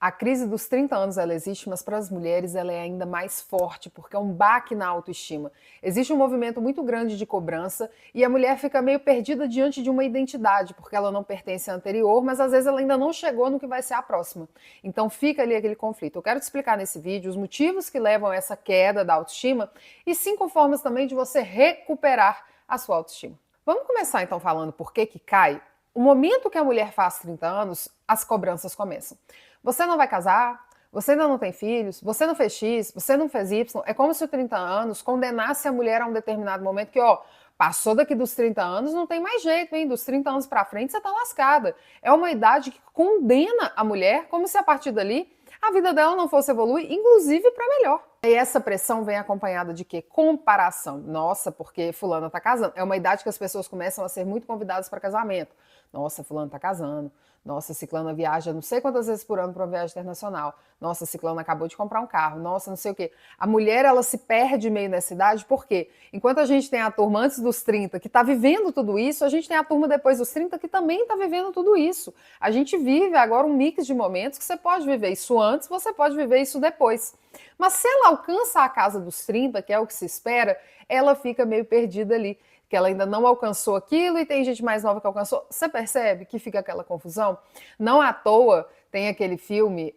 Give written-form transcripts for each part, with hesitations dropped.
A crise dos 30 anos ela existe, mas para as mulheres ela é ainda mais forte, porque é um baque na autoestima. Existe um movimento muito grande de cobrança e a mulher fica meio perdida diante de uma identidade, porque ela não pertence à anterior, mas às vezes ela ainda não chegou no que vai ser a próxima. Então fica ali aquele conflito. Eu quero te explicar nesse vídeo os motivos que levam a essa queda da autoestima e 5 formas também de você recuperar a sua autoestima. Vamos começar então falando por que que cai? O momento que a mulher faz 30 anos, as cobranças começam. Você não vai casar, você ainda não tem filhos, você não fez X, você não fez Y. É como se os 30 anos condenasse a mulher a um determinado momento que, ó, passou daqui dos 30 anos, não tem mais jeito, hein? Dos 30 anos pra frente você tá lascada. É uma idade que condena a mulher como se a partir dali a vida dela não fosse evoluir, inclusive para melhor. E essa pressão vem acompanhada de quê? Comparação. Nossa, porque fulana tá casando. É uma idade que as pessoas começam a ser muito convidadas para casamento. Nossa, fulano tá casando. Nossa, ciclana viaja não sei quantas vezes por ano para uma viagem internacional. Nossa, ciclana acabou de comprar um carro. Nossa, não sei o quê. A mulher, ela se perde meio nessa idade, por quê? Enquanto a gente tem a turma antes dos 30 que está vivendo tudo isso, a gente tem a turma depois dos 30 que também está vivendo tudo isso. A gente vive agora um mix de momentos que você pode viver isso antes, você pode viver isso depois. Mas se ela alcança a casa dos 30, que é o que se espera, ela fica meio perdida ali, que ela ainda não alcançou aquilo e tem gente mais nova que alcançou. Você percebe que fica aquela confusão? Não à toa tem aquele filme,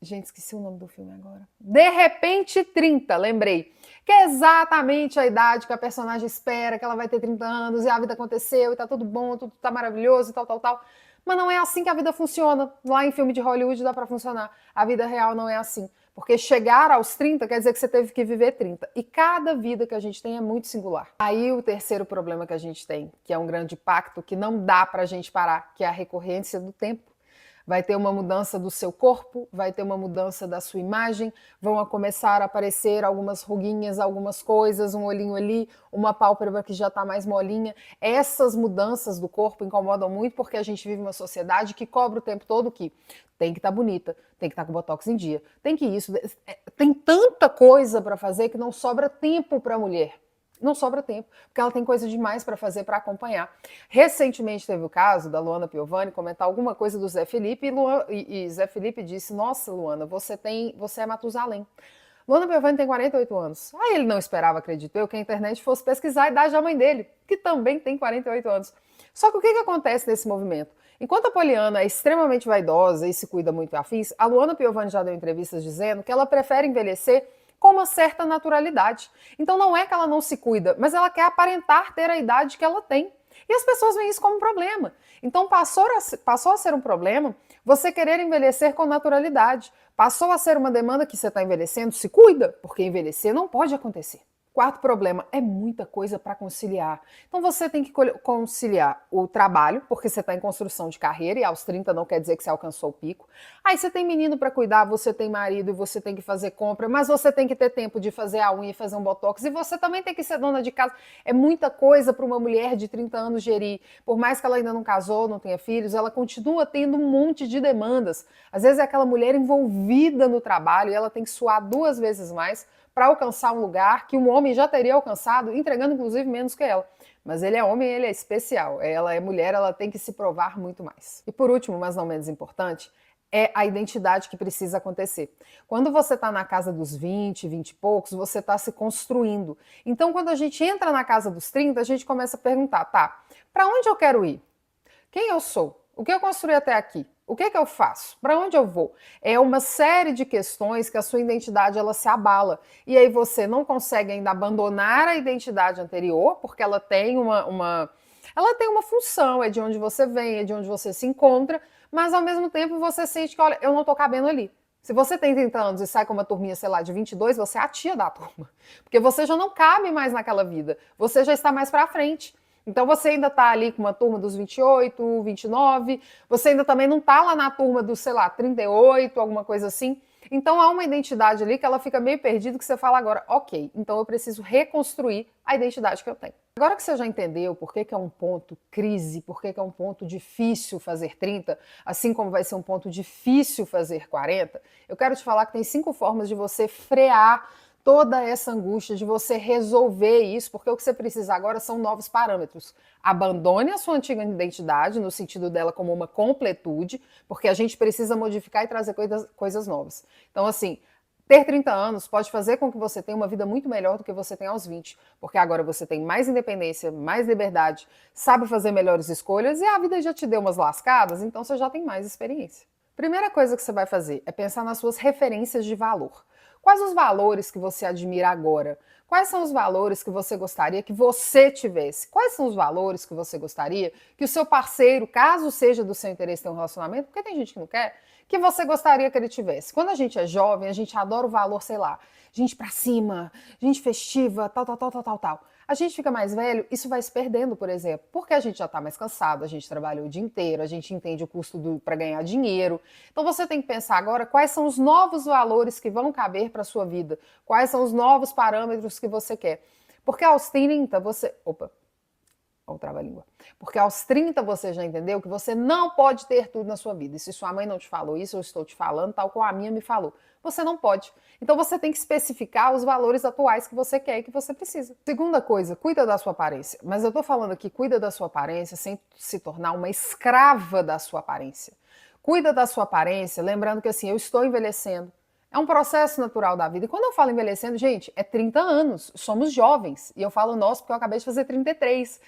gente, esqueci o nome do filme agora. De repente 30, lembrei. Que é exatamente a idade que a personagem espera, que ela vai ter 30 anos e a vida aconteceu e tá tudo bom, tudo tá maravilhoso e tal, tal, tal. Mas não é assim que a vida funciona. Lá em filme de Hollywood dá pra funcionar. A vida real não é assim. Porque chegar aos 30 quer dizer que você teve que viver 30. E cada vida que a gente tem é muito singular. Aí o terceiro problema que a gente tem, que é um grande pacto que não dá pra gente parar, que é a recorrência do tempo. Vai ter uma mudança do seu corpo, vai ter uma mudança da sua imagem, vão começar a aparecer algumas ruguinhas, algumas coisas, um olhinho ali, uma pálpebra que já está mais molinha. Essas mudanças do corpo incomodam muito porque a gente vive uma sociedade que cobra o tempo todo que tem que estar bonita, tem que estar com botox em dia, tem que isso. Tem tanta coisa para fazer que não sobra tempo para a mulher. Não sobra tempo, porque ela tem coisa demais para fazer para acompanhar. Recentemente teve o caso da Luana Piovani comentar alguma coisa do Zé Felipe e Zé Felipe disse: Nossa, Luana, você é Matusalém. Luana Piovani tem 48 anos. Aí ele não esperava, acredito eu, que a internet fosse pesquisar a idade da mãe dele, que também tem 48 anos. Só que o que acontece nesse movimento? Enquanto a Poliana é extremamente vaidosa e se cuida muito afins, a Luana Piovani já deu entrevistas dizendo que ela prefere envelhecer com uma certa naturalidade. Então não é que ela não se cuida, mas ela quer aparentar ter a idade que ela tem. E as pessoas veem isso como um problema. Então passou a ser um problema você querer envelhecer com naturalidade. Passou a ser uma demanda que você está envelhecendo, se cuida, porque envelhecer não pode acontecer. Quarto problema, é muita coisa para conciliar. Então você tem que conciliar o trabalho, porque você está em construção de carreira e aos 30 não quer dizer que você alcançou o pico. Aí você tem menino para cuidar, você tem marido e você tem que fazer compra, mas você tem que ter tempo de fazer a unha e fazer um botox e você também tem que ser dona de casa. É muita coisa para uma mulher de 30 anos gerir. Por mais que ela ainda não casou, não tenha filhos, ela continua tendo um monte de demandas. Às vezes é aquela mulher envolvida no trabalho e ela tem que suar 2 vezes mais para alcançar um lugar que um homem já teria alcançado, entregando inclusive menos que ela. Mas ele é homem, ele é especial. Ela é mulher, ela tem que se provar muito mais. E por último, mas não menos importante, é a identidade que precisa acontecer. Quando você está na casa dos 20, 20 e poucos, você está se construindo. Então, quando a gente entra na casa dos 30, a gente começa a perguntar, tá, para onde eu quero ir? Quem eu sou? O que eu construí até aqui? O que eu faço? Para onde eu vou? É uma série de questões que a sua identidade ela se abala. E aí você não consegue ainda abandonar a identidade anterior, porque ela tem ela tem uma função, é de onde você vem, é de onde você se encontra, mas ao mesmo tempo você sente que, olha, eu não tô cabendo ali. Se você tem 30 anos e sai com uma turminha, sei lá, de 22, você é a tia da turma. Porque você já não cabe mais naquela vida. Você já está mais para frente. Então você ainda está ali com uma turma dos 28, 29, você ainda também não está lá na turma dos, sei lá, 38, alguma coisa assim. Então há uma identidade ali que ela fica meio perdida, que você fala agora, ok, então eu preciso reconstruir a identidade que eu tenho. Agora que você já entendeu por que é um ponto crise, por que é um ponto difícil fazer 30, assim como vai ser um ponto difícil fazer 40, eu quero te falar que tem 5 formas de você frear toda essa angústia de você resolver isso, porque o que você precisa agora são novos parâmetros. Abandone a sua antiga identidade, no sentido dela como uma completude, porque a gente precisa modificar e trazer coisas novas. Então, assim, ter 30 anos pode fazer com que você tenha uma vida muito melhor do que você tem aos 20, porque agora você tem mais independência, mais liberdade, sabe fazer melhores escolhas e a vida já te deu umas lascadas, então você já tem mais experiência. Primeira coisa que você vai fazer é pensar nas suas referências de valor. Quais os valores que você admira agora? Quais são os valores que você gostaria que você tivesse? Quais são os valores que você gostaria que o seu parceiro, caso seja do seu interesse ter um relacionamento, porque tem gente que não quer, que você gostaria que ele tivesse? Quando a gente é jovem, a gente adora o valor, sei lá, gente pra cima, gente festiva, tal. A gente fica mais velho, isso vai se perdendo, por exemplo, porque a gente já está mais cansado, a gente trabalhou o dia inteiro, a gente entende o custo para ganhar dinheiro. Então você tem que pensar agora quais são os novos valores que vão caber para a sua vida, quais são os novos parâmetros que você quer. Porque aos 30 você... Opa, olha o trava-língua. Porque aos 30 você já entendeu que você não pode ter tudo na sua vida. E se sua mãe não te falou isso, eu estou te falando, tal como a minha me falou. Você não pode. Então você tem que especificar os valores atuais que você quer e que você precisa. Segunda coisa, cuida da sua aparência. Mas eu tô falando aqui, cuida da sua aparência sem se tornar uma escrava da sua aparência. Cuida da sua aparência, lembrando que assim, eu estou envelhecendo. É um processo natural da vida. E quando eu falo envelhecendo, gente, é 30 anos. Somos jovens. E eu falo nós porque eu acabei de fazer 33.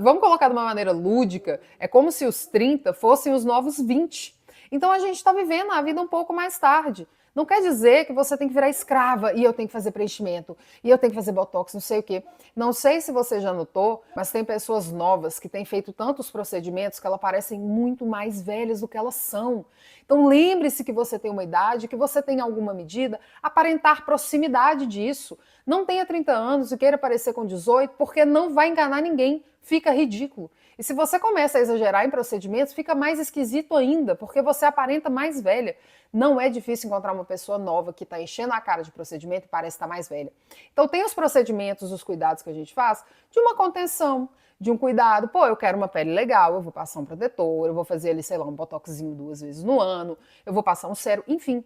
Vamos colocar de uma maneira lúdica, é como se os 30 fossem os novos 20. Então a gente está vivendo a vida um pouco mais tarde. Não quer dizer que você tem que virar escrava e eu tenho que fazer preenchimento, e eu tenho que fazer botox, não sei o quê. Não sei se você já notou, mas tem pessoas novas que têm feito tantos procedimentos que elas parecem muito mais velhas do que elas são. Então lembre-se que você tem uma idade, que você tem alguma medida, aparentar proximidade disso. Não tenha 30 anos e queira parecer com 18, porque não vai enganar ninguém. Fica ridículo. E se você começa a exagerar em procedimentos, fica mais esquisito ainda, porque você aparenta mais velha. Não é difícil encontrar uma pessoa nova que está enchendo a cara de procedimento e parece estar mais velha. Então tem os procedimentos, os cuidados que a gente faz de uma contenção, de um cuidado. Pô, eu quero uma pele legal, eu vou passar um protetor, eu vou fazer ali, sei lá, um botoxinho 2 vezes no ano, eu vou passar um sérum, enfim.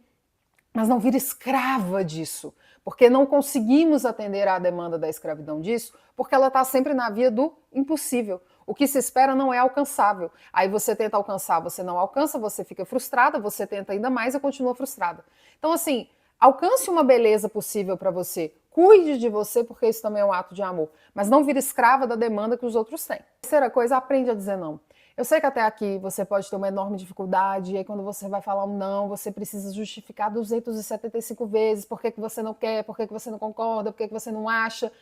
Mas não vira escrava disso, porque não conseguimos atender à demanda da escravidão disso, porque ela está sempre na via do impossível. O que se espera não é alcançável. Aí você tenta alcançar, você não alcança, você fica frustrada, você tenta ainda mais e continua frustrada. Então, assim, alcance uma beleza possível para você, cuide de você, porque isso também é um ato de amor, mas não vira escrava da demanda que os outros têm. Terceira coisa, aprende a dizer não. Eu sei que até aqui você pode ter uma enorme dificuldade, e aí quando você vai falar um não, você precisa justificar 275 vezes por que você não quer, por que você não concorda, por que você não acha.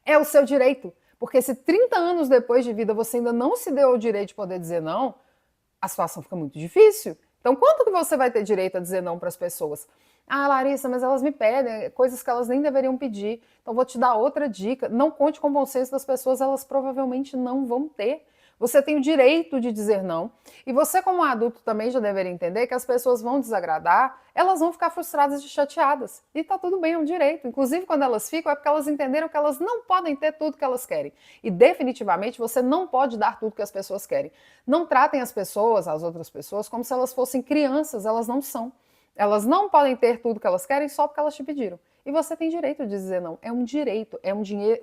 É o seu direito. Porque se 30 anos depois de vida você ainda não se deu o direito de poder dizer não, a situação fica muito difícil. Então, quanto que você vai ter direito a dizer não para as pessoas? Ah, Larissa, mas elas me pedem coisas que elas nem deveriam pedir. Então, vou te dar outra dica. Não conte com o bom senso das pessoas, elas provavelmente não vão ter. Você tem o direito de dizer não. E você, como adulto, também já deveria entender que as pessoas vão desagradar, elas vão ficar frustradas e chateadas. E tá tudo bem, é um direito. Inclusive, quando elas ficam, é porque elas entenderam que elas não podem ter tudo que elas querem. E definitivamente você não pode dar tudo que as pessoas querem. Não tratem as pessoas, as outras pessoas, como se elas fossem crianças, elas não são. Elas não podem ter tudo que elas querem só porque elas te pediram. E você tem direito de dizer não. É um direito,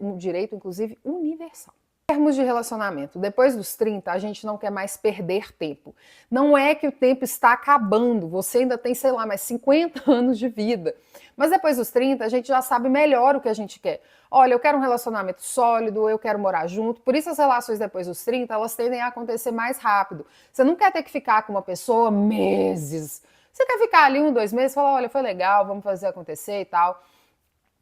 um direito, inclusive, universal. Em termos de relacionamento, depois dos 30, a gente não quer mais perder tempo. Não é que o tempo está acabando, você ainda tem, sei lá, mais 50 anos de vida. Mas depois dos 30, a gente já sabe melhor o que a gente quer. Olha, eu quero um relacionamento sólido, eu quero morar junto. Por isso as relações depois dos 30, elas tendem a acontecer mais rápido. Você não quer ter que ficar com uma pessoa meses. Você quer ficar ali 1, 2 meses e falar, olha, foi legal, vamos fazer acontecer e tal.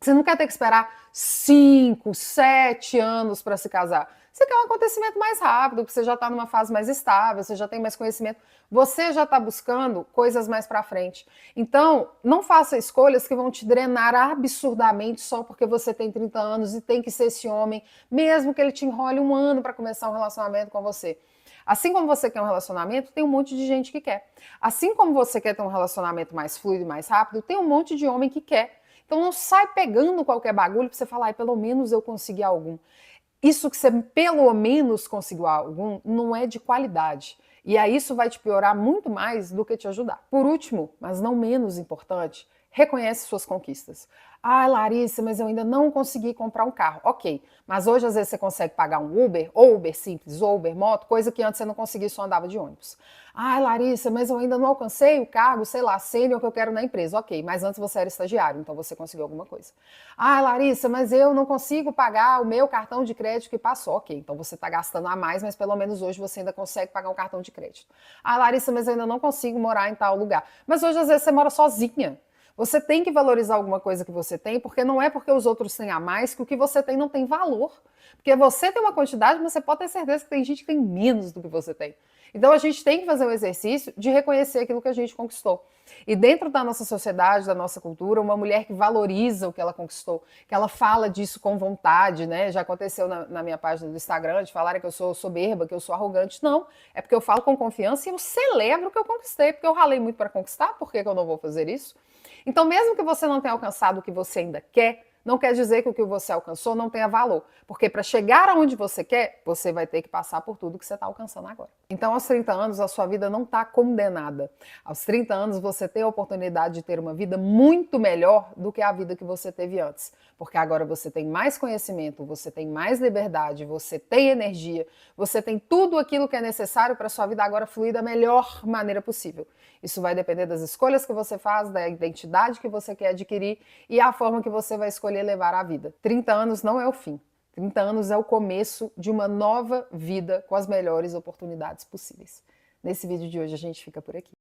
Você não quer ter que esperar 5, 7 anos para se casar. Você quer um acontecimento mais rápido, porque você já está numa fase mais estável, você já tem mais conhecimento, você já está buscando coisas mais para frente. Então, não faça escolhas que vão te drenar absurdamente só porque você tem 30 anos e tem que ser esse homem, mesmo que ele te enrole 1 ano para começar um relacionamento com você. Assim como você quer um relacionamento, tem um monte de gente que quer. Assim como você quer ter um relacionamento mais fluido e mais rápido, tem um monte de homem que quer. Então não sai pegando qualquer bagulho pra você falar, pelo menos eu consegui algum. Isso que você pelo menos conseguiu algum não é de qualidade. E aí isso vai te piorar muito mais do que te ajudar. Por último, mas não menos importante, reconhece suas conquistas. Ah, Larissa, mas eu ainda não consegui comprar um carro. Ok, mas hoje às vezes você consegue pagar um Uber, ou Uber simples, ou Uber moto, coisa que antes você não conseguia, só andava de ônibus. Ah, Larissa, mas eu ainda não alcancei o cargo, sei lá, sênior que eu quero na empresa. Ok, mas antes você era estagiário, então você conseguiu alguma coisa. Ah, Larissa, mas eu não consigo pagar o meu cartão de crédito que passou. Ok, então você está gastando a mais, mas pelo menos hoje você ainda consegue pagar um cartão de crédito. Ah, Larissa, mas eu ainda não consigo morar em tal lugar. Mas hoje às vezes você mora sozinha. Você tem que valorizar alguma coisa que você tem, porque não é porque os outros têm a mais que o que você tem não tem valor. Porque você tem uma quantidade, mas você pode ter certeza que tem gente que tem menos do que você tem. Então a gente tem que fazer o exercício de reconhecer aquilo que a gente conquistou. E dentro da nossa sociedade, da nossa cultura, uma mulher que valoriza o que ela conquistou, que ela fala disso com vontade, né? Já aconteceu na minha página do Instagram de falarem que eu sou soberba, que eu sou arrogante. Não, é porque eu falo com confiança e eu celebro o que eu conquistei, porque eu ralei muito para conquistar, por que eu não vou fazer isso? Então, mesmo que você não tenha alcançado o que você ainda quer, não quer dizer que o que você alcançou não tenha valor. Porque para chegar aonde você quer, você vai ter que passar por tudo que você está alcançando agora. Então, aos 30 anos, a sua vida não está condenada. Aos 30 anos, você tem a oportunidade de ter uma vida muito melhor do que a vida que você teve antes. Porque agora você tem mais conhecimento, você tem mais liberdade, você tem energia, você tem tudo aquilo que é necessário para a sua vida agora fluir da melhor maneira possível. Isso vai depender das escolhas que você faz, da identidade que você quer adquirir e a forma que você vai escolher levar a vida. 30 anos não é o fim. 30 anos é o começo de uma nova vida com as melhores oportunidades possíveis. Nesse vídeo de hoje a gente fica por aqui.